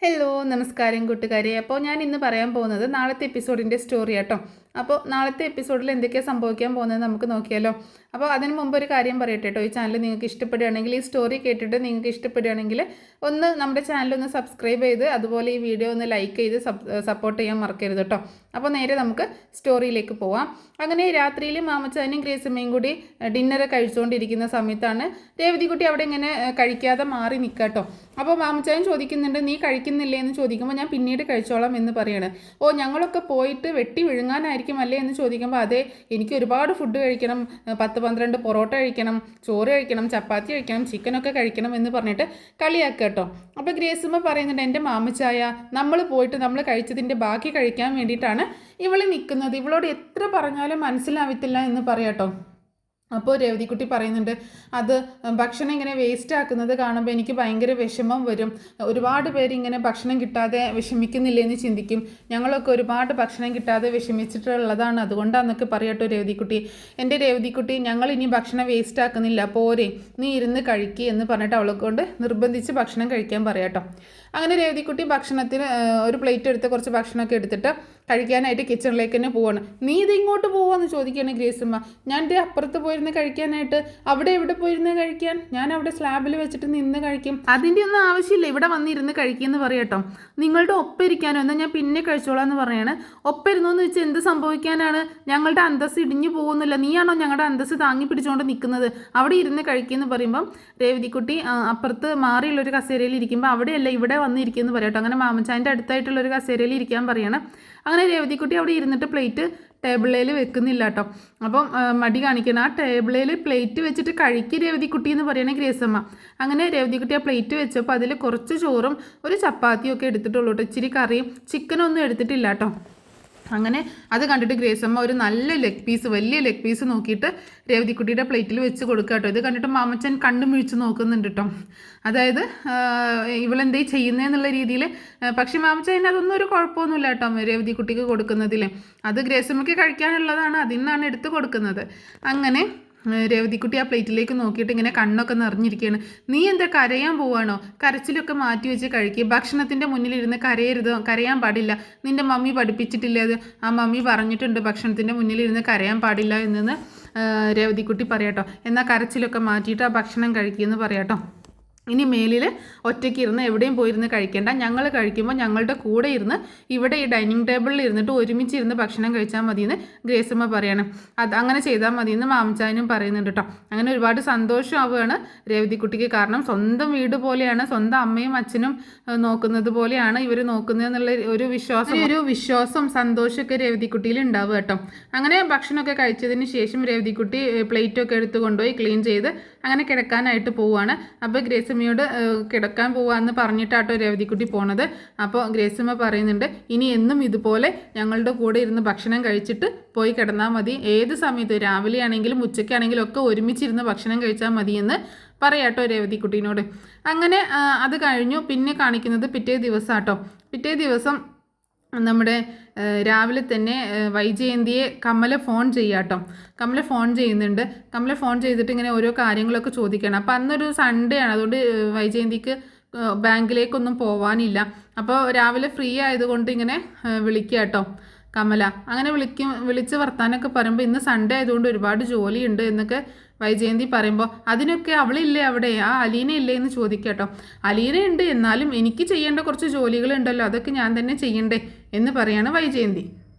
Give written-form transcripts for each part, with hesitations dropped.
Hello നമസ്കാരം കൂട്ടുകാരെ. അപ്പോൾ ഞാൻ ഇന്ന് പറയാൻ പോകുന്നത് നാളത്തെ എപ്പിസോഡിൻ്റെ സ്റ്റോറി കേട്ടോ. അപ്പോൾ നാളത്തെ എപ്പിസോഡിൽ എന്തൊക്കെയാണ് സംഭവിക്കാൻ പോകുന്നത് നമുക്ക് നോക്കിയാലോ. അപ്പോൾ അതിന് മുമ്പ് ഒരു കാര്യം പറയട്ടെ കേട്ടോ. ഈ ചാനൽ നിങ്ങൾക്ക് ഇഷ്ടപ്പെടുകയാണെങ്കിൽ, ഈ സ്റ്റോറി കേട്ടിട്ട് നിങ്ങൾക്ക് ഇഷ്ടപ്പെടുകയാണെങ്കിൽ ഒന്ന് നമ്മുടെ ചാനൽ ഒന്ന് സബ്സ്ക്രൈബ് ചെയ്ത് അതുപോലെ ഈ വീഡിയോ ഒന്ന് ലൈക്ക് ചെയ്ത് സപ്പോർട്ട് ചെയ്യാൻ മറക്കരുത് കേട്ടോ. അപ്പോൾ നേരെ നമുക്ക് സ്റ്റോറിയിലേക്ക് പോവാം. അങ്ങനെ രാത്രിയിൽ മാമച്ചാനും ഗ്രേസമ്മയും കൂടി ഡിന്നർ കഴിച്ചുകൊണ്ടിരിക്കുന്ന സമയത്താണ് രേവതിക്കുട്ടി അവിടെ ഇങ്ങനെ കഴിക്കാതെ മാറി നിൽക്കുക കേട്ടോ. അപ്പോൾ മാമച്ചാൻ ചോദിക്കുന്നുണ്ട്, നീ കഴിക്കുന്നില്ലേ എന്ന് ചോദിക്കുമ്പോൾ ഞാൻ പിന്നീട് കഴിച്ചോളാം എന്ന് പറയാണ്. ഓ, ഞങ്ങളൊക്കെ പോയിട്ട് വെട്ടി വിഴുങ്ങാനായിരിക്കും അല്ലേ എന്ന് ചോദിക്കുമ്പോൾ അതെ, എനിക്ക് ഒരുപാട് ഫുഡ് കഴിക്കണം, 10-12 പൊറോട്ട കഴിക്കണം, ചോറ് കഴിക്കണം, ചപ്പാത്തി കഴിക്കണം, ചിക്കനൊക്കെ കഴിക്കണം എന്ന് പറഞ്ഞിട്ട് കളിയാക്കുക കേട്ടോ. അപ്പോൾ ഗ്രേസമ്മ പറയുന്നുണ്ട്, എൻ്റെ മാമച്ചായ നമ്മൾ പോയിട്ട് നമ്മൾ കഴിച്ചതിൻ്റെ ബാക്കി കഴിക്കാൻ വേണ്ടിയിട്ടാണ് ഇവൾ നിൽക്കുന്നത്, ഇവളോട് എത്ര പറഞ്ഞാലും മനസ്സിലാവത്തില്ല എന്ന് പറയാട്ടോ. അപ്പോൾ രേവതിക്കുട്ടി പറയുന്നുണ്ട്, അത് ഭക്ഷണം ഇങ്ങനെ വേസ്റ്റ് ആക്കുന്നത് കാണുമ്പോൾ എനിക്ക് ഭയങ്കര വിഷമം വരും. ഒരുപാട് പേര് ഇങ്ങനെ ഭക്ഷണം കിട്ടാതെ വിഷമിക്കുന്നില്ലേ എന്ന് ചിന്തിക്കും. ഞങ്ങളൊക്കെ ഒരുപാട് ഭക്ഷണം കിട്ടാതെ വിഷമിച്ചിട്ടുള്ളതാണ്, അതുകൊണ്ടാണെന്നൊക്കെ പറയട്ടോ രേവതിക്കുട്ടി. എൻ്റെ രേവതിക്കുട്ടി, ഞങ്ങൾ ഇനി ഭക്ഷണം വേസ്റ്റ് ആക്കുന്നില്ല, പോരെ, നീ ഇരുന്ന് കഴിക്കുക എന്ന് പറഞ്ഞിട്ട് അവളെ കൊണ്ട് നിർബന്ധിച്ച് ഭക്ഷണം കഴിക്കാൻ പറയാട്ടോ. അങ്ങനെ രേവതിക്കുട്ടി ഭക്ഷണത്തിന് ഒരു പ്ലേറ്റ് എടുത്ത് കുറച്ച് ഭക്ഷണമൊക്കെ എടുത്തിട്ട് കഴിക്കാനായിട്ട് കിച്ചണിലേക്ക് തന്നെ പോവാണ്. നീ ഇത് ഇങ്ങോട്ട് പോവാന്ന് ചോദിക്കുകയാണ് ഗ്രേസമ്മ. ഞാൻ എൻ്റെ അപ്പുറത്ത് പോയിരുന്ന് കഴിക്കാനായിട്ട്, അവിടെ എവിടെ പോയിരുന്ന് കഴിക്കാൻ? ഞാൻ അവിടെ സ്ലാബിൽ വെച്ചിട്ട് നിന്ന് കഴിക്കും, അതിൻ്റെ ഒന്നും ആവശ്യമില്ല, ഇവിടെ വന്നിരുന്ന് കഴിക്കുമെന്ന് പറയട്ടോ. നിങ്ങളുടെ ഒപ്പം ഇരിക്കാനോ, എന്നാൽ ഞാൻ പിന്നെ കഴിച്ചോളാം എന്ന് പറയാണ്. ഒപ്പം ഇരുന്നോന്ന് വെച്ചാൽ എന്ത് സംഭവിക്കാനാണ്? ഞങ്ങളുടെ അന്തസ്സ് ഇടിഞ്ഞു പോകുന്നില്ല, നീയാണോ ഞങ്ങളുടെ അന്തസ്സ് താങ്ങി പിടിച്ചുകൊണ്ട് നിൽക്കുന്നത്? അവിടെ ഇരുന്ന് കഴിക്കുമെന്ന് പറയുമ്പം രേവതിക്കുട്ടി അപ്പുറത്ത് മാറിയുള്ളൊരു കസേരയിൽ ഇരിക്കുമ്പോൾ അവിടെയല്ല ഇവിടെ വന്നിരിക്കുമെന്ന് പറയട്ടോ. അങ്ങനെ മാമച്ചാൻ്റെ അടുത്തായിട്ടുള്ളൊരു കസേരയിൽ ഇരിക്കാൻ പറയണം. അങ്ങനെ രേവതിക്കുട്ടി അവിടെ ഇരുന്നിട്ട് പ്ലേറ്റ് ടേബിളിൽ വെക്കുന്നില്ല കേട്ടോ. അപ്പം മടി കാണിക്കണം. ആ ടേബിളിൽ പ്ലേറ്റ് വെച്ചിട്ട് കഴിക്കുക രേവതിക്കുട്ടി എന്ന് പറയണേ ഗ്രേസമ്മ. അങ്ങനെ രേവതിക്കുട്ടി ആ പ്ലേറ്റ് വെച്ചപ്പോൾ അതിൽ കുറച്ച് ചോറും ഒരു ചപ്പാത്തിയും ഒക്കെ എടുത്തിട്ടുള്ളൂ കേട്ടോ. ഇച്ചിരി കറിയും ചിക്കനൊന്നും എടുത്തിട്ടില്ല കേട്ടോ. അങ്ങനെ അത് കണ്ടിട്ട് ഗ്രേസമ്മ ഒരു നല്ല വലിയ ലെഗ് പീസ് നോക്കിയിട്ട് രേവതിക്കുട്ടിയുടെ പ്ലേറ്റിൽ വെച്ച് കൊടുക്കുക കേട്ടോ. ഇത് കണ്ടിട്ട് മാമച്ചൻ കണ്ണു മിഴിച്ച് നോക്കുന്നുണ്ട് കേട്ടോ. അതായത് ഇവളെന്തേ ചെയ്യുന്നതെന്നുള്ള രീതിയിൽ. പക്ഷേ മാമച്ചൻ അതൊന്നും ഒരു കുഴപ്പമൊന്നുമില്ല കേട്ടോ രേവതിക്കുട്ടിക്ക് കൊടുക്കുന്നതിൽ. അത് ഗ്രേസമ്മയ്ക്ക് കഴിക്കാനുള്ളതാണ്, അതിനാണ് എടുത്ത് കൊടുക്കുന്നത്. അങ്ങനെ രേവതിക്കുട്ടി ആ പ്ലേറ്റിലേക്ക് നോക്കിയിട്ട് ഇങ്ങനെ കണ്ണൊക്കെ നിറഞ്ഞിരിക്കുകയാണ്. നീ എന്താ കരയാൻ പോവാണോ? കരച്ചിലൊക്കെ മാറ്റി വെച്ച് കഴിക്കുക. ഭക്ഷണത്തിൻ്റെ മുന്നിലിരുന്ന് കരയരുത്, കരയാൻ പാടില്ല. നിൻ്റെ മമ്മി പഠിപ്പിച്ചിട്ടില്ലേ അത്? ആ മമ്മി പറഞ്ഞിട്ടുണ്ട് ഭക്ഷണത്തിൻ്റെ മുന്നിലിരുന്ന് കരയാൻ പാടില്ല എന്ന് രേവതിക്കുട്ടി പറയാട്ടോ. എന്നാൽ കരച്ചിലൊക്കെ മാറ്റിയിട്ട് ആ ഭക്ഷണം കഴിക്കുമെന്ന് പറയാട്ടോ. ഇനി മേലിൽ ഒറ്റയ്ക്ക് ഇരുന്ന് എവിടെയും പോയിരുന്ന് കഴിക്കേണ്ട, ഞങ്ങൾ കഴിക്കുമ്പോൾ ഞങ്ങളുടെ കൂടെ ഇരുന്ന് ഇവിടെ ഈ ഡൈനിങ് ടേബിളിൽ ഇരുന്നിട്ട് ഒരുമിച്ച് ഇരുന്ന് ഭക്ഷണം കഴിച്ചാൽ മതിയെന്ന് ഗ്രേസമ്മ പറയണം. അങ്ങനെ ചെയ്താൽ മതിയെന്ന് മാമച്ചാനും പറയുന്നുണ്ട് കേട്ടോ. അങ്ങനെ ഒരുപാട് സന്തോഷമാവുകയാണ് രേവതിക്കുട്ടിക്ക്. കാരണം സ്വന്തം വീട് പോലെയാണ്, സ്വന്തം അമ്മയും അച്ഛനും നോക്കുന്നത് പോലെയാണ് ഇവർ നോക്കുന്നതെന്നുള്ള ഒരു വിശ്വാസം സന്തോഷമൊക്കെ രേവതിക്കുട്ടിയിൽ ഉണ്ടാവുക കേട്ടോ. അങ്ങനെ ഭക്ഷണമൊക്കെ കഴിച്ചതിന് ശേഷം രേവതിക്കുട്ടി പ്ലേറ്റൊക്കെ എടുത്ത് കൊണ്ടുപോയി ക്ലീൻ ചെയ്ത് അങ്ങനെ കിടക്കാനായിട്ട് പോവുകയാണ്. അപ്പോൾ ഗ്രേസമ്മയോട് കിടക്കാൻ പോവാന്ന് പറഞ്ഞിട്ടാട്ടോ രേവതിക്കുട്ടി പോണത്. അപ്പോൾ ഗ്രേസമ്മ പറയുന്നുണ്ട്, ഇനി എന്നും ഇതുപോലെ ഞങ്ങളുടെ കൂടെ ഇരുന്ന് ഭക്ഷണം കഴിച്ചിട്ട് പോയി കിടന്നാൽ മതി. ഏത് സമയത്ത്, രാവിലെ ആണെങ്കിലും ഉച്ചയ്ക്കാണെങ്കിലും ഒക്കെ ഒരുമിച്ചിരുന്ന് ഭക്ഷണം കഴിച്ചാൽ മതിയെന്ന് പറയാട്ടോ രേവതിക്കുട്ടീനോട്. അങ്ങനെ അത് കഴിഞ്ഞു. പിന്നെ കാണിക്കുന്നത് പിറ്റേ ദിവസം ആട്ടോ. പിറ്റേ ദിവസം നമ്മുടെ രാവിലെ തന്നെ വൈജയന്തിയെ കമല ഫോൺ ചെയ്യാട്ടോ. കമല ഫോൺ ചെയ്യുന്നുണ്ട്. കമല ഫോൺ ചെയ്തിട്ട് ഇങ്ങനെ ഓരോ കാര്യങ്ങളൊക്കെ ചോദിക്കണം. അപ്പോൾ അന്നൊരു സൺഡേ ആണ്, അതുകൊണ്ട് വൈജയന്തിക്ക് ബാങ്കിലേക്കൊന്നും പോവാനില്ല. അപ്പോൾ രാവിലെ ഫ്രീ ആയതുകൊണ്ട് ഇങ്ങനെ വിളിക്കുക കേട്ടോ കമല. അങ്ങനെ വിളിച്ച് വർത്താനൊക്കെ പറയുമ്പോൾ ഇന്ന് സൺഡേ ആയതുകൊണ്ട് ഒരുപാട് ജോലിയുണ്ട് എന്നൊക്കെ വൈജയന്തി പറയുമ്പോൾ അതിനൊക്കെ അവളില്ലേ അവിടെ, ആ അലീന ഇല്ലേ എന്ന് ചോദിക്കട്ടോ. അലീന ഉണ്ട്, എന്നാലും എനിക്ക് ചെയ്യേണ്ട കുറച്ച് ജോലികളുണ്ടല്ലോ, അതൊക്കെ ഞാൻ തന്നെ ചെയ്യണ്ടേ എന്ന് പറയാണ് വൈജയന്തി.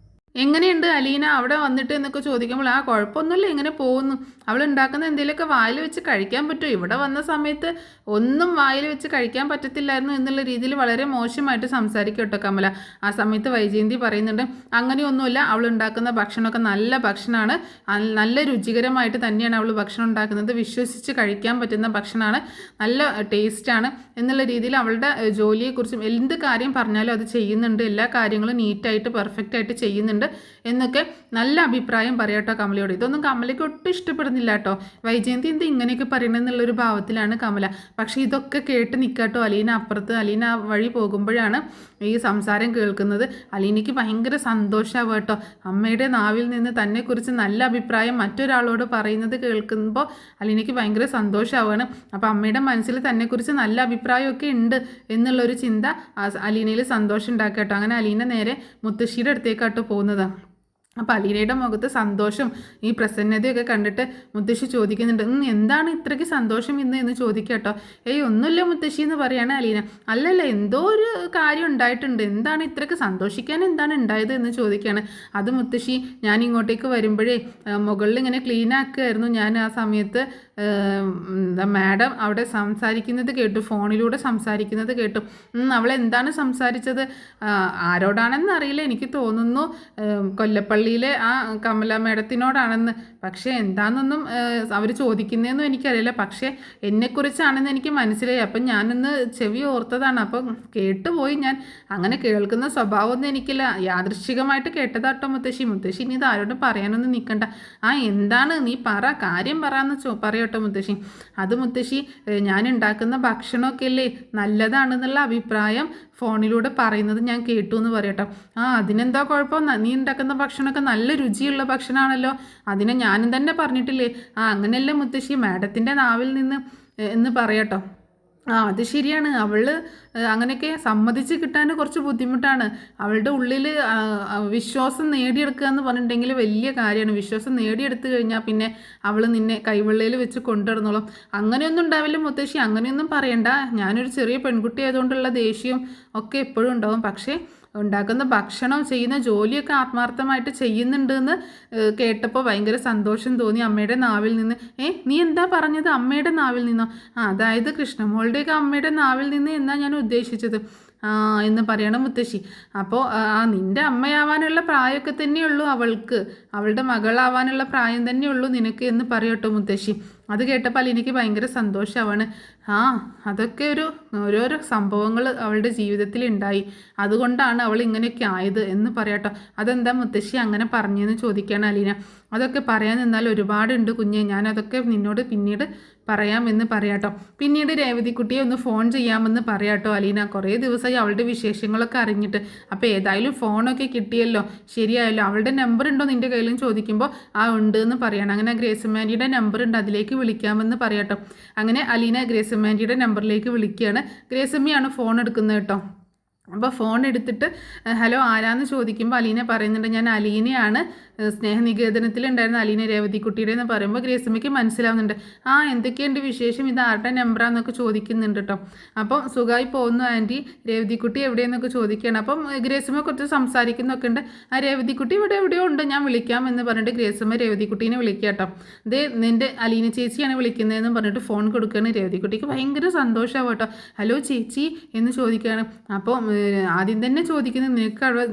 എങ്ങനെയുണ്ട് അലീന അവിടെ വന്നിട്ട് എന്നൊക്കെ ചോദിക്കുമ്പോൾ ആ കുഴപ്പമൊന്നുമില്ല, ഇങ്ങനെ പോകുന്നു. അവൾ ഉണ്ടാക്കുന്ന എന്തെങ്കിലുമൊക്കെ വായിൽ വെച്ച് കഴിക്കാൻ പറ്റുമോ? ഇവിടെ വന്ന സമയത്ത് ഒന്നും വായിൽ വെച്ച് കഴിക്കാൻ പറ്റത്തില്ലായിരുന്നു എന്നുള്ള രീതിയിൽ വളരെ മോശമായിട്ട് സംസാരിക്കും കേട്ടോ കമല. ആ സമയത്ത് വൈജയന്തി പറയുന്നുണ്ട്, അങ്ങനെയൊന്നുമില്ല, അവൾ ഉണ്ടാക്കുന്ന ഭക്ഷണമൊക്കെ നല്ല ഭക്ഷണമാണ്, നല്ല രുചികരമായിട്ട് തന്നെയാണ് അവൾ ഭക്ഷണം ഉണ്ടാക്കുന്നത്, വിശ്വസിച്ച് കഴിക്കാൻ പറ്റുന്ന ഭക്ഷണമാണ്, നല്ല ടേസ്റ്റാണ് എന്നുള്ള രീതിയിൽ അവളുടെ ജോലിയെക്കുറിച്ചും എന്ത് കാര്യം പറഞ്ഞാലും അത് ചെയ്യുന്നുണ്ട്, എല്ലാ കാര്യങ്ങളും നീറ്റായിട്ട് പെർഫെക്റ്റായിട്ട് ചെയ്യുന്നുണ്ട് എന്നൊക്കെ നല്ല അഭിപ്രായം പറയാട്ടോ കമലയോട്. ഇതൊന്നും കമലയ്ക്ക് ഒട്ടും ഇഷ്ടപ്പെടുന്നില്ല കേട്ടോ. വൈജയന്തി എന്ത് ഇങ്ങനെയൊക്കെ പറയണമെന്നുള്ളൊരു ഭാവത്തിലാണ് കമല. പക്ഷേ ഇതൊക്കെ കേട്ട് നിൽക്കാട്ടോ അലീന അപ്പുറത്ത്. അലീന ആ വഴി പോകുമ്പോഴാണ് ഈ സംസാരം കേൾക്കുന്നത്. അലീനയ്ക്ക് ഭയങ്കര സന്തോഷമാവുക കേട്ടോ. അമ്മയുടെ നാവിൽ നിന്ന് തന്നെക്കുറിച്ച് നല്ല അഭിപ്രായം മറ്റൊരാളോട് പറയുന്നത് കേൾക്കുമ്പോൾ അലീനയ്ക്ക് ഭയങ്കര സന്തോഷമാവുകയാണ്. അപ്പോൾ അമ്മയുടെ മനസ്സിൽ തന്നെക്കുറിച്ച് നല്ല അഭിപ്രായമൊക്കെ ഉണ്ട് എന്നുള്ളൊരു ചിന്ത അലീനയിൽ സന്തോഷം ഉണ്ടാക്കുക കേട്ടോ. അങ്ങനെ അലീന നേരെ മുത്തശ്ശിയുടെ അടുത്തേക്കാട്ടോ പോകുന്നത്. അപ്പോൾ അലീനയുടെ മുഖത്ത് സന്തോഷം ഈ പ്രസന്നതയൊക്കെ കണ്ടിട്ട് മുത്തശ്ശി ചോദിക്കുന്നുണ്ട്, എന്താണ് ഇത്രയ്ക്ക് സന്തോഷം എന്ന് ചോദിക്കുക കേട്ടോ. ഒന്നുമില്ല മുത്തശ്ശി എന്ന് പറയാണ് അലീന. അല്ലല്ല, എന്തോ ഒരു കാര്യം ഉണ്ടായിട്ടുണ്ട്, എന്താണ് ഇത്രയ്ക്ക് സന്തോഷിക്കാൻ എന്താണ് ഉണ്ടായത് എന്ന് ചോദിക്കുകയാണ്. അത് മുത്തശ്ശി, ഞാൻ ഇങ്ങോട്ടേക്ക് വരുമ്പോഴേ മുകളിൽ ഇങ്ങനെ ക്ലീൻ ആക്കുമായിരുന്നു. ഞാൻ ആ സമയത്ത് മാഡം അവിടെ സംസാരിക്കുന്നത് കേട്ടു, ഫോണിലൂടെ സംസാരിക്കുന്നത് കേട്ടു. അവളെന്താണ് സംസാരിച്ചത്, ആരോടാണെന്ന് അറിയില്ല, എനിക്ക് തോന്നുന്നു കൊല്ലപ്പള്ളിയിലെ ആ കമല മേഡത്തിനോടാണെന്ന്. പക്ഷേ എന്താണെന്നൊന്നും അവർ ചോദിക്കുന്നതെന്നും എനിക്കറിയില്ല. പക്ഷേ എന്നെക്കുറിച്ചാണെന്ന് എനിക്ക് മനസ്സിലായി. അപ്പം ഞാനൊന്ന് ചെവി ഓർത്തതാണ്. അപ്പം കേട്ടുപോയി ഞാൻ. അങ്ങനെ കേൾക്കുന്ന സ്വഭാവമൊന്നും എനിക്കില്ല, യാദൃശ്ചികമായിട്ട് കേട്ടതാട്ടോ മുത്തശ്ശി. മുത്തശ്ശി ഇനി ഇത് ആരോടും പറയാനൊന്നും നിൽക്കണ്ട. എന്താണ് നീ പറ, കാര്യം പറയാമെന്ന് പറയട്ടോ മുത്തശ്ശി. അത് മുത്തശ്ശി, ഞാൻ ഉണ്ടാക്കുന്ന ഭക്ഷണമൊക്കെ അല്ലേ നല്ലതാണെന്നുള്ള അഭിപ്രായം ഫോണിലൂടെ പറയുന്നത് ഞാൻ കേട്ടു എന്ന് പറയട്ടോ. അതിനെന്താ കുഴപ്പം, നീ ഉണ്ടാക്കുന്ന ഭക്ഷണമൊക്കെ നല്ല രുചിയുള്ള ഭക്ഷണമാണല്ലോ, അതിനെ ഞാനും തന്നെ പറഞ്ഞിട്ടില്ലേ. അങ്ങനെയല്ലേ മുത്തശ്ശി, മാഡത്തിൻ്റെ നാവിൽ നിന്ന് എന്ന് പറയട്ടോ. അത് ശരിയാണ്, അവൾ അങ്ങനെയൊക്കെ സമ്മതിച്ച് കിട്ടാൻ കുറച്ച് ബുദ്ധിമുട്ടാണ്. അവളുടെ ഉള്ളിൽ വിശ്വാസം നേടിയെടുക്കുക എന്ന് പറഞ്ഞിട്ടുണ്ടെങ്കിൽ വലിയ കാര്യമാണ്. വിശ്വാസം നേടിയെടുത്തു കഴിഞ്ഞാൽ പിന്നെ അവൾ നിന്നെ കൈവെള്ളയിൽ വെച്ച് കൊണ്ടുവരുന്നോളും. അങ്ങനെയൊന്നും ഉണ്ടാവില്ല മുത്തശ്ശി, അങ്ങനെയൊന്നും പറയണ്ട. ഞാനൊരു ചെറിയ പെൺകുട്ടി ആയതുകൊണ്ടുള്ള ദേഷ്യം ഒക്കെ എപ്പോഴും ഉണ്ടാവും. പക്ഷേ ഉണ്ടാക്കുന്ന ഭക്ഷണം, ചെയ്യുന്ന ജോലിയൊക്കെ ആത്മാർത്ഥമായിട്ട് ചെയ്യുന്നുണ്ട് എന്ന് കേട്ടപ്പോൾ ഭയങ്കര സന്തോഷം തോന്നി അമ്മയുടെ നാവിൽ നിന്ന്. നീ എന്താ പറഞ്ഞത്, അമ്മയുടെ നാവിൽ നിന്നോ? അതായത് കൃഷ്ണമോളുടെയൊക്കെ അമ്മയുടെ നാവിൽ നിന്ന് എന്നാ ഞാൻ ഉദ്ദേശിച്ചത് എന്ന് പറയണം മുത്തശ്ശി. അപ്പോൾ നിൻ്റെ അമ്മയാവാനുള്ള പ്രായമൊക്കെ തന്നെയുള്ളൂ അവൾക്ക്, അവളുടെ മകളാവാനുള്ള പ്രായം തന്നെയുള്ളൂ നിനക്ക് എന്ന് പറയട്ടോ മുത്തശ്ശി. അത് കേട്ടപ്പോൾ എനിക്ക് ഭയങ്കര സന്തോഷമാവാണ്. അതൊക്കെ ഓരോരോ സംഭവങ്ങൾ അവളുടെ ജീവിതത്തിൽ ഉണ്ടായി, അതുകൊണ്ടാണ് അവൾ ഇങ്ങനെയൊക്കെ ആയത് എന്ന് പറയട്ടോ. അതെന്താ മുത്തശ്ശി അങ്ങനെ പറഞ്ഞതെന്ന് ചോദിക്കുകയാണ് അലീന. അതൊക്കെ പറയാൻ നിന്നാൽ ഒരുപാടുണ്ട് കുഞ്ഞെ, ഞാനതൊക്കെ നിന്നോട് പിന്നീട് പറയാമെന്ന് പറയാട്ടോ. പിന്നീട് രേവതിക്കുട്ടിയെ ഒന്ന് ഫോൺ ചെയ്യാമെന്ന് പറയാട്ടോ അലീന. കുറേ ദിവസമായി അവളുടെ വിശേഷങ്ങളൊക്കെ അറിഞ്ഞിട്ട്. അപ്പോൾ ഏതായാലും ഫോണൊക്കെ കിട്ടിയല്ലോ, ശരിയായല്ലോ. അവളുടെ നമ്പർ ഉണ്ടോ നിൻ്റെ കയ്യിലും ചോദിക്കുമ്പോൾ ഉണ്ട് എന്ന് പറയണം. അങ്ങനെ ഗ്രേസമാൻറ്റിയുടെ നമ്പർ ഉണ്ട്, അതിലേക്ക് വിളിക്കാമെന്ന് പറയാട്ടോ. അങ്ങനെ അലീന ഗ്രേസമാൻറ്റിയുടെ നമ്പറിലേക്ക് വിളിക്കുകയാണ്. ഗ്രേസമ്മയാണ് ഫോൺ എടുക്കുന്നത് കേട്ടോ. അപ്പോൾ ഫോൺ എടുത്തിട്ട് ഹലോ ആരാന്ന് ചോദിക്കുമ്പോൾ അലീന പറയുന്നുണ്ട്, ഞാൻ അലീനയാണ്, സ്നേഹനികേതനത്തിലുണ്ടായിരുന്ന അലീന രേവതിക്കുട്ടിയുടെ എന്ന് പറയുമ്പോൾ ഗ്രേസമ്മയ്ക്ക് മനസ്സിലാവുന്നുണ്ട്. എന്തൊക്കെയുണ്ട് വിശേഷം, ഇത് ആരുടെ നമ്പറാന്നൊക്കെ ചോദിക്കുന്നുണ്ട് കേട്ടോ. അപ്പം സുഖമായി പോകുന്നു ആൻറ്റി, രേവതിക്കുട്ടി എവിടെയെന്നൊക്കെ ചോദിക്കുകയാണ്. അപ്പം ഗ്രേസമ്മ കുറച്ച് സംസാരിക്കുന്നൊക്കെ ഉണ്ട്. രേവതിക്കുട്ടി ഇവിടെ എവിടെയോ ഉണ്ട്, ഞാൻ വിളിക്കാം എന്ന് പറഞ്ഞിട്ട് ഗ്രേസമ്മ രേവതിക്കുട്ടീനെ വിളിക്കുക കേട്ടോ. നിൻ്റെ അലീന ചേച്ചിയാണ് വിളിക്കുന്നതെന്ന് പറഞ്ഞിട്ട് ഫോൺ കൊടുക്കുകയാണ്. രേവതിക്കുട്ടിക്ക് ഭയങ്കര സന്തോഷമാവും കേട്ടോ. ഹലോ ചേച്ചി എന്ന് ചോദിക്കുകയാണ്. അപ്പോൾ ആദ്യം തന്നെ ചോദിക്കുന്നത്,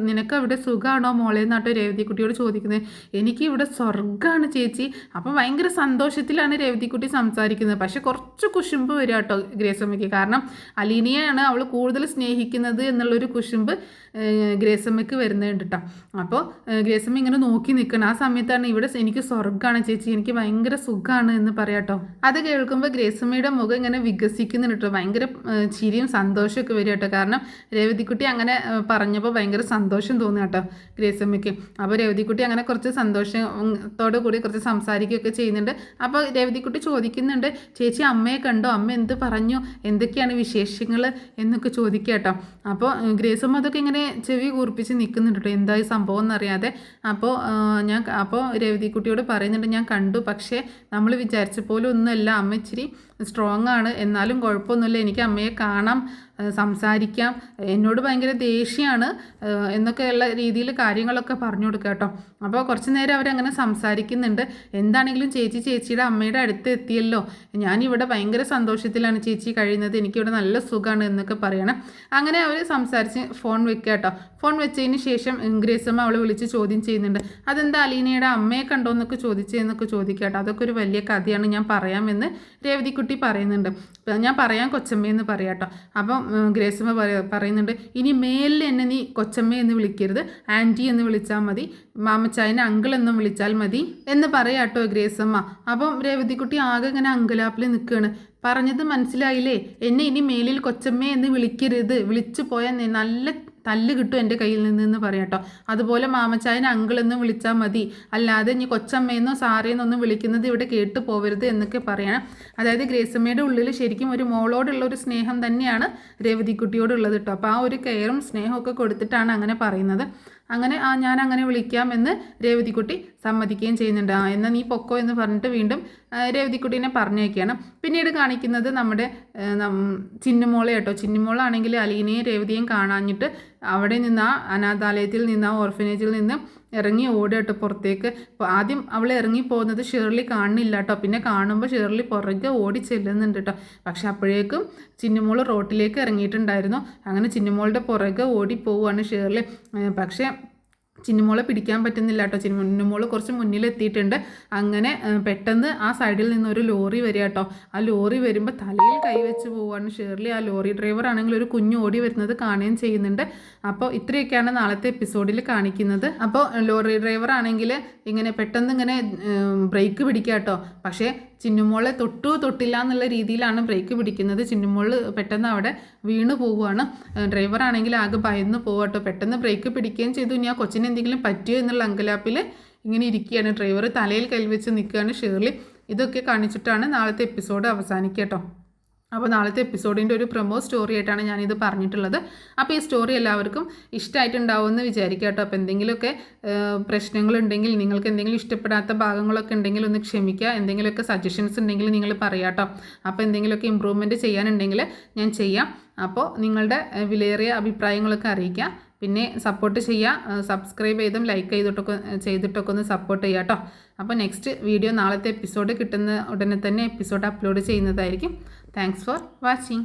നിനക്ക് അവിടെ സുഖമാണോ മോളെ എന്നാട്ടോ രേവതിക്കുട്ടിയോട് ചോദിക്കുന്നത്. എനിക്ക് ഇവിടെ സ്വർഗ്ഗമാണ് ചേച്ചി. അപ്പം ഭയങ്കര സന്തോഷത്തിലാണ് രേവതിക്കുട്ടി സംസാരിക്കുന്നത്. പക്ഷെ കുറച്ച് കുശുമ്പ് വരിക കേട്ടോ ഗ്രേസമ്മയ്ക്ക്. കാരണം അലീനയാണ് അവൾ കൂടുതൽ സ്നേഹിക്കുന്നത് എന്നുള്ളൊരു കുശുമ്പ് ഗ്രേസമ്മയ്ക്ക് വരുന്നുണ്ട് കേട്ടോ. അപ്പോൾ ഗ്രേസമ്മ ഇങ്ങനെ നോക്കി നിൽക്കണം. ആ സമയത്താണ് ഇവിടെ എനിക്ക് സ്വർഗ്ഗമാണ് ചേച്ചി, എനിക്ക് ഭയങ്കര സുഖമാണ് എന്ന് പറയാട്ടോ. അത് കേൾക്കുമ്പോൾ ഗ്രേസമ്മയുടെ മുഖം ഇങ്ങനെ വികസിക്കുന്നുണ്ട് കേട്ടോ. ഭയങ്കര ചിരിയും സന്തോഷമൊക്കെ വരും കേട്ടോ. കാരണം രേവതിക്കുട്ടി അങ്ങനെ പറഞ്ഞപ്പോൾ ഭയങ്കര സന്തോഷം തോന്നുക കേട്ടോ ഗ്രേസമ്മയ്ക്ക്. അപ്പോൾ രേവതിക്കുട്ടി അങ്ങനെ കുറച്ച് സന്തോഷത്തോടു കൂടി കുറച്ച് സംസാരിക്കുകയൊക്കെ ചെയ്യുന്നുണ്ട്. അപ്പോൾ രേവതിക്കുട്ടി ചോദിക്കുന്നുണ്ട്, ചേച്ചി അമ്മയെ കണ്ടോ, അമ്മ എന്ത് പറഞ്ഞു, എന്തൊക്കെയാണ് വിശേഷങ്ങൾ എന്നൊക്കെ ചോദിക്കുക കേട്ടോ. അപ്പോൾ ഗ്രേസമ്മ അതൊക്കെ ഇങ്ങനെ ചെവി കൂർപ്പിച്ച് നിൽക്കുന്നുണ്ട് കേട്ടോ, എന്തായി സംഭവം എന്നറിയാതെ. അപ്പോൾ രേവതിക്കുട്ടിയോട് പറയുന്നുണ്ട്, ഞാൻ കണ്ടു, പക്ഷേ നമ്മൾ വിചാരിച്ച പോലെ ഒന്നുമല്ല, അമ്മ ഇച്ചിരി സ്ട്രോങ് ആണ്, എന്നാലും കുഴപ്പമൊന്നുമില്ല, എനിക്ക് അമ്മയെ കാണാം, സംസാരിക്കാം, എന്നോട് ഭയങ്കര ദേഷ്യമാണ് എന്നൊക്കെയുള്ള രീതിയിൽ കാര്യങ്ങളൊക്കെ പറഞ്ഞു കൊടുക്കുക കേട്ടോ. അപ്പോൾ കുറച്ച് നേരം അവരങ്ങനെ സംസാരിക്കുന്നുണ്ട്. എന്താണെങ്കിലും ചേച്ചിയുടെ അമ്മയുടെ അടുത്ത് എത്തിയല്ലോ, ഞാനിവിടെ ഭയങ്കര സന്തോഷത്തിലാണ് ചേച്ചി കഴിയുന്നത്, എനിക്കിവിടെ നല്ല സുഖമാണ് എന്നൊക്കെ പറയണം. അങ്ങനെ അവർ സംസാരിച്ച് ഫോൺ വെക്കുക കേട്ടോ. ഫോൺ വെച്ചതിന് ശേഷം ഗ്രേസമ്മ അവളെ വിളിച്ച് ചോദ്യം ചെയ്യുന്നുണ്ട്. അതെന്താ അലീനയുടെ അമ്മയെ കണ്ടോ എന്നൊക്കെ ചോദിക്കുക കേട്ടോ. അതൊക്കെ ഒരു വലിയ കഥയാണ്, ഞാൻ പറയാമെന്ന് രേവതിക്കുട്ടി രേവതിക്കുട്ടി പറയുന്നുണ്ട്, ഞാൻ പറയാൻ കൊച്ചമ്മയെന്ന് പറയാം കേട്ടോ. അപ്പം ഗ്രേസമ്മ പറയുന്നുണ്ട്, ഇനി മേലിൽ എന്നെ നീ കൊച്ചമ്മ എന്ന് വിളിക്കരുത്, ആൻറ്റി എന്ന് വിളിച്ചാൽ മതി, മാമച്ചായനെ അങ്കിൾ എന്നും വിളിച്ചാൽ മതി എന്ന് പറയാം കേട്ടോ ഗ്രേസമ്മ. അപ്പം രേവതിക്കുട്ടി ആകെ ഇങ്ങനെ അങ്കലാപ്പിൽ നിൽക്കുകയാണ്. പറഞ്ഞത് മനസ്സിലായില്ലേ, എന്നെ ഇനി മേലിൽ കൊച്ചമ്മ എന്ന് വിളിക്കരുത്, വിളിച്ചു പോയാൽ നല്ല തല്ല് കിട്ടും എൻ്റെ കയ്യിൽ നിന്ന് പറയാം കേട്ടോ. അതുപോലെ മാമച്ചായനെ അങ്കിൾ എന്ന് വിളിച്ചാൽ മതി, അല്ലാതെ ഇനി കൊച്ചമ്മയെന്നോ സാറേന്നൊന്നും വിളിക്കുന്നത് ഇവിടെ കേട്ട് പോവരുത് എന്നൊക്കെ പറയണം. അതായത് ഗ്രേസമ്മയുടെ ഉള്ളിൽ ശരിക്കും ഒരു മോളോടുള്ള ഒരു സ്നേഹം തന്നെയാണ് രേവതിക്കുട്ടിയോടുള്ളത് കേട്ടോ. അപ്പോൾ ആ ഒരു കെയറും സ്നേഹമൊക്കെ കൊടുത്തിട്ടാണ് അങ്ങനെ പറയുന്നത്. അങ്ങനെ ഞാൻ അങ്ങനെ വിളിക്കാമെന്ന് രേവതിക്കുട്ടി സമ്മതിക്കുകയും ചെയ്യുന്നുണ്ട്. എന്നാൽ നീ പൊക്കോ എന്ന് പറഞ്ഞിട്ട് വീണ്ടും രേവതിക്കുട്ടീനെ പറഞ്ഞേക്കുകയാണ്. പിന്നീട് കാണിക്കുന്നത് നമ്മുടെ ചിന്നുമോളെ കേട്ടോ. ചിന്നുമോളാണെങ്കിൽ അലീനയും രേവതിയും കാണാഞ്ഞിട്ട് അവിടെ നിന്ന് ആ അനാഥാലയത്തിൽ നിന്ന് ആ ഓർഫനേജിൽ നിന്ന് ഇറങ്ങി ഓടുക കേട്ടോ പുറത്തേക്ക്. അപ്പോൾ ആദ്യം അവൾ ഇറങ്ങി പോകുന്നത് ഷേർലി കാണുന്നില്ല കേട്ടോ. പിന്നെ കാണുമ്പോൾ ഷേർലി പുറകെ ഓടി ചെല്ലുന്നുണ്ട് കേട്ടോ. പക്ഷെ അപ്പോഴേക്കും ചിന്നുമോൾ റോട്ടിലേക്ക് ഇറങ്ങിയിട്ടുണ്ടായിരുന്നു. അങ്ങനെ ചിന്നുമോളുടെ പുറകെ ഓടി പോവുകയാണ് ഷേർലി. പക്ഷേ ചിന്നുമോളെ പിടിക്കാൻ പറ്റുന്നില്ല കേട്ടോ. ചിന്നുമോൾ കുറച്ച് മുന്നിലെത്തിയിട്ടുണ്ട്. അങ്ങനെ പെട്ടെന്ന് ആ സൈഡിൽ നിന്നൊരു ലോറി വരിക കേട്ടോ. ആ ലോറി വരുമ്പോൾ തലയിൽ കൈവച്ച് പോവുകയാണ് ഷേർലി. ആ ലോറി ഡ്രൈവർ ആണെങ്കിൽ ഒരു കുഞ്ഞ് ഓടി വരുന്നത് കാണുകയും ചെയ്യുന്നുണ്ട്. അപ്പോൾ ഇത്രയൊക്കെയാണ് നാളത്തെ എപ്പിസോഡിൽ കാണിക്കുന്നത്. അപ്പോൾ ലോറി ഡ്രൈവർ ആണെങ്കിൽ ഇങ്ങനെ പെട്ടെന്ന് ഇങ്ങനെ ബ്രേക്ക് പിടിക്കുക കേട്ടോ. പക്ഷേ ചിന്നുമോളെ തൊട്ടില്ല എന്നുള്ള രീതിയിലാണ് ബ്രേക്ക് പിടിക്കുന്നത്. ചിന്നുമോൾ പെട്ടെന്ന് അവിടെ വീണു പോവുകയാണ്. ഡ്രൈവറാണെങ്കിൽ ആകെ ഭയന്ന് പോവാട്ടോ. പെട്ടെന്ന് ബ്രേക്ക് പിടിക്കുകയും ചെയ്തു. ഇനി ആ കൊച്ചിന് എന്തെങ്കിലും പറ്റിയോ എന്നുള്ള അങ്കലാപ്പിൽ ഇങ്ങനെ ഇരിക്കുകയാണ്. ഡ്രൈവർ തലയിൽ കൈവച്ച് നിൽക്കുകയാണ് ഷേർലി. ഇതൊക്കെ കാണിച്ചിട്ടാണ് നാളത്തെ എപ്പിസോഡ് അവസാനിക്കുക കേട്ടോ. അപ്പോൾ നാളത്തെ എപ്പിസോഡിൻ്റെ ഒരു പ്രൊമോ സ്റ്റോറി ആയിട്ടാണ് ഞാനിത് പറഞ്ഞിട്ടുള്ളത്. അപ്പോൾ ഈ സ്റ്റോറി എല്ലാവർക്കും ഇഷ്ടമായിട്ടുണ്ടാവുമെന്ന് വിചാരിക്കുക കേട്ടോ. അപ്പോൾ എന്തെങ്കിലുമൊക്കെ പ്രശ്നങ്ങളുണ്ടെങ്കിൽ, നിങ്ങൾക്ക് എന്തെങ്കിലും ഇഷ്ടപ്പെടാത്ത ഭാഗങ്ങളൊക്കെ ഉണ്ടെങ്കിൽ ഒന്ന് ക്ഷമിക്കുക. എന്തെങ്കിലുമൊക്കെ സജഷൻസ് ഉണ്ടെങ്കിൽ നിങ്ങൾ പറയാം കേട്ടോ. അപ്പോൾ എന്തെങ്കിലുമൊക്കെ ഇമ്പ്രൂവ്മെൻറ്റ് ചെയ്യാനുണ്ടെങ്കിൽ ഞാൻ ചെയ്യാം. അപ്പോൾ നിങ്ങളുടെ വിലയേറിയ അഭിപ്രായങ്ങളൊക്കെ അറിയിക്കുക. പിന്നെ സപ്പോർട്ട് ചെയ്യുക, സബ്സ്ക്രൈബ് ചെയ്തും ലൈക്ക് ചെയ്തിട്ടൊക്കെ ഒന്ന് സപ്പോർട്ട് ചെയ്യുക കേട്ടോ. അപ്പോൾ നെക്സ്റ്റ് വീഡിയോ നാളത്തെ എപ്പിസോഡ് കിട്ടുന്ന ഉടനെ തന്നെ എപ്പിസോഡ് അപ്ലോഡ് ചെയ്യുന്നതായിരിക്കും. Thanks for watching.